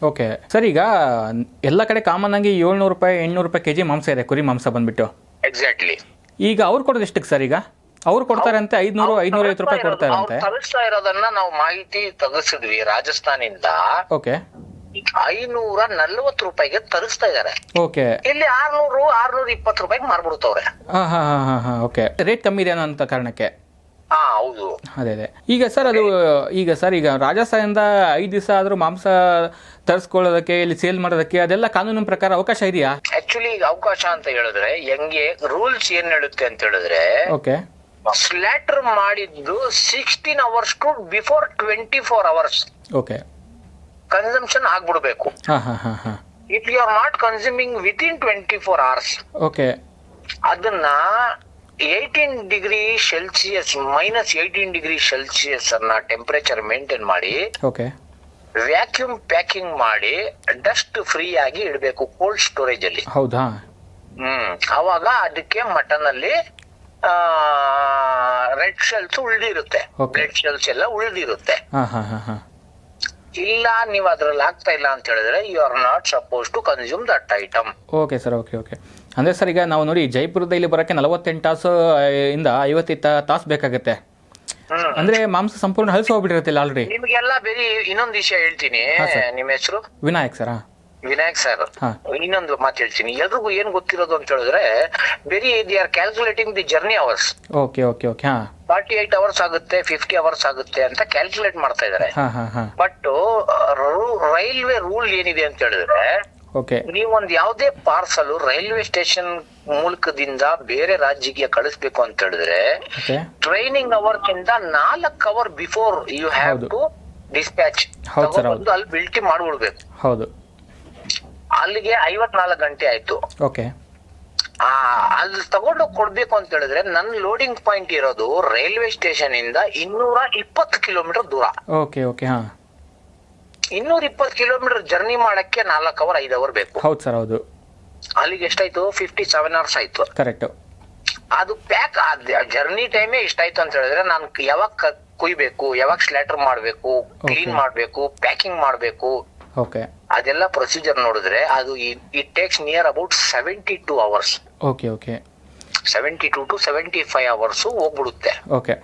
Okay sir, ಈಗ ಎಲ್ಲ ಕಡೆ ಕಾಮನ್ ಆಗಿ 700 ರೂಪಾಯಿ 800 ರೂಪಾಯಿ ಕೆಜಿ ಮಾಂಸ ಇದೆ, ಕುರಿ ಮಾಂಸ ಬಂದ್ಬಿಟ್ಟು. ಎಕ್ಸಾಕ್ಟ್ಲಿ. ಈಗ ಅವ್ರು ಕೊಡೋದು ಎಷ್ಟಕ್ಕೆ ಸರ್? ಈಗ ಅವ್ರು ಕೊಡ್ತಾರಂತೆ 500 550 ರೂಪಾಯಿ ಕೊಡ್ತಾರಂತೆ. ತರಿಸ್ತಾ ಇರೋದನ್ನ ನಾವು ಮಾಹಿತಿ ತೆಗೆಸಿದ್ವಿ ರಾಜಸ್ಥಾನಿಂದ. ಓಕೆ, 540 ರೂಪಾಯಿಗೆ ತರಿಸ್ತಾ ಇದಾರೆ. ಓಕೆ, ಇಲ್ಲಿ 620 ರೂಪಾಯಿಗೆ ಮಾರ್ಬಿಡ್ತವ್ರೆ. ಓಕೆ, ರೇಟ್ ಕಮ್ಮಿ ಇದೆ ಅನ್ನೋ ಕಾರಣಕ್ಕೆ. ಹೌದು. ಅದೇ ಈಗ ಸರ್ ಅದು ಈಗ ರಾಜಸ್ಥಾನದಿಂದ 5 ದಿವಸ ಆದ್ರೂ ಮಾಂಸ ತರಿಸ್ಕೊಳ್ಳೋದಕ್ಕೆ, ಇಲ್ಲಿ ಸೇಲ್ ಮಾಡೋದಕ್ಕೆ ಅದೆಲ್ಲ ಕಾನೂನಿನ ಪ್ರಕಾರ ಅವಕಾಶ ಇದೆಯಾ? ಆಕ್ಚುಲಿ ಅವಕಾಶ ಅಂತ ಹೇಳಿದ್ರೆ ಹೆಂಗೆ ರೂಲ್ಸ್ ಏನ್ ಹೇಳುತ್ತೆ ಅಂತ ಹೇಳಿದ್ರೆ, ಓಕೆ, ಸ್ಲಾಟರ್ ಮಾಡಿದ್ದು 16 hours to before 24 hours okay, consumption ಆಗ್ಬಿಡ್ಬೇಕು. If you are not consuming within 24 hours, okay, ಅದನ್ನ 18 ಡಿಗ್ರಿ ಸೆಲ್ಸಿಯಸ್ -18 ಡಿಗ್ರಿ ಸೆಲ್ಸಿಯಸ್ ಅನ್ನ ಟೆಂಪರೇಚರ್ ಮೇಂಟೈನ್ ಮಾಡಿ, ಓಕೆ, ವ್ಯಾಕ್ಯೂಮ್ ಪ್ಯಾಕಿಂಗ್ ಮಾಡಿ ಡಸ್ಟ್ ಫ್ರೀ ಆಗಿ ಇಡಬೇಕು ಕೋಲ್ಡ್ ಸ್ಟೋರೇಜ್ ಅಲ್ಲಿ. ಹೌದಾ? ಅವಾಗ ಅದಕ್ಕೆ ಮಟನ್ ಅಲ್ಲಿ ರೆಡ್ ಶೆಲ್ಸ್ ಉಳಿದಿರುತ್ತೆ, ಬ್ಲಡ್ ಶೆಲ್ಸ್ ಎಲ್ಲ ಉಳಿದಿರುತ್ತೆ. ಇಲ್ಲ ನೀವು ಅದ್ರಲ್ಲಿ ಆಗ್ತಾ ಇಲ್ಲ ಅಂತ ಹೇಳಿದ್ರೆ you are not suppose to consume that item. Okay sir, okay. ಅಂದ್ರೆ ಸರ್ ಈಗ ನಾವು ನೋಡಿ ಜೈಪುರದ ಇಲ್ಲಿ ಬರೋಕ್ಕೆ 48 ತಾಸು ಇಂದ 50 ತಾಸು ಬೇಕಾಗುತ್ತೆ. ಅಂದ್ರೆ ಮಾಂಸ ಸಂಪೂರ್ಣ ಹಲಸು ಹೋಗ್ಬಿಟ್ಟಿರುತ್ತಿಲ್ಲ ಆಲ್ರೆಡಿ. ನಿಮ್ಗೆಲ್ಲ ಬೇರೆ ಇನ್ನೊಂದು ವಿಷಯ ಹೇಳ್ತೀನಿ. ನಿಮ್ಮ ಹೆಸರು ವಿನಾಯಕ್ ಸರ್. ವಿನಾಯಕ್ ಸರ್, ಇನ್ನೊಂದು ಮಾತು ಹೇಳ್ತೀನಿ. ಎಲ್ರಿಗೂ ಏನ್ ಗೊತ್ತಿರೋದು ಅಂತ ಹೇಳಿದ್ರೆ, ಬೇರೆ the R calculating the journey hours. Okay, 48 hours ಆಗುತ್ತೆ, 50 hours ಆಗುತ್ತೆ ಅಂತ ಕ್ಯಾಲ್ಕುಲೇಟ್ ಮಾಡ್ತಾ ಇದಾರೆ. ಬಟ್ ರೈಲ್ವೆ ರೂಲ್ ಏನಿದೆ ಅಂತ ಹೇಳಿದ್ರೆ, ನೀವೊಂದು ಯಾವುದೇ ಪಾರ್ಸಲ್ ರೈಲ್ವೆ ಸ್ಟೇಷನ್ ಮೂಲಕದಿಂದ ಬೇರೆ ರಾಜ್ಯಕ್ಕೆ ಕಳಿಸ್ಬೇಕು ಅಂತ ಹೇಳಿದ್ರೆ, ಟ್ರೈನಿಂಗ್ ಅವರ್ಸ್ ಇಂದ 4 hours before you have to dispatch ಅಲ್ಲಿ ಬಿಲ್ಟಿ ಮಾಡ್ಬಿಡ್ಬೇಕು. ಹೌದು, ಅಲ್ಲಿಗೆ 54 ಗಂಟೆ ಆಯ್ತು. ಓಕೆ, ಅಲ್ಲಿ ತಗೊಂಡು ಕೊಡ್ಬೇಕು ಅಂತ ಹೇಳಿದ್ರೆ ನನ್ನ ಲೋಡಿಂಗ್ ಪಾಯಿಂಟ್ ಇರೋದು ರೈಲ್ವೆ ಸ್ಟೇಷನ್ ಇಂದ 220 ಕಿಲೋಮೀಟರ್ ದೂರ. ಓಕೆ, 220 ಕಿಲೋಮೀಟರ್ ಜರ್ನಿ ಮಾಡಕ್ಕೆ 4 hours 5 hours ಬೇಕು. ಹೌದು ಸರ್, ಹೌದು. ಅಲ್ಲಿಗೆ ಎಷ್ಟಾಯ್ತು? 57 hours ಆಯ್ತು. ಕರೆಕ್ಟ್. ಅದು ಪ್ಯಾಕ್ ಜರ್ನಿ ಟೈಮೇ ಇಷ್ಟಾಯ್ತು ಅಂತ ಹೇಳಿದ್ರೆ, ನಾನು ಯಾವಾಗ ಕುಯ್ಬೇಕು, ಯಾವಾಗ ಸ್ಲಾಟರ್ ಮಾಡ್ಬೇಕು, ಕ್ಲೀನ್ ಮಾಡ್ಬೇಕು, ಪ್ಯಾಕಿಂಗ್ ಮಾಡ್ಬೇಕು, ಓಕೆ, ಅದೆಲ್ಲ ಪ್ರೊಸೀಜರ್ ನೋಡಿದ್ರೆ ಅದು it takes near about 72 hours. Okay, 72 to 75 hours ಹೋಗ್ಬಿಡುತ್ತೆ. ಓಕೆ.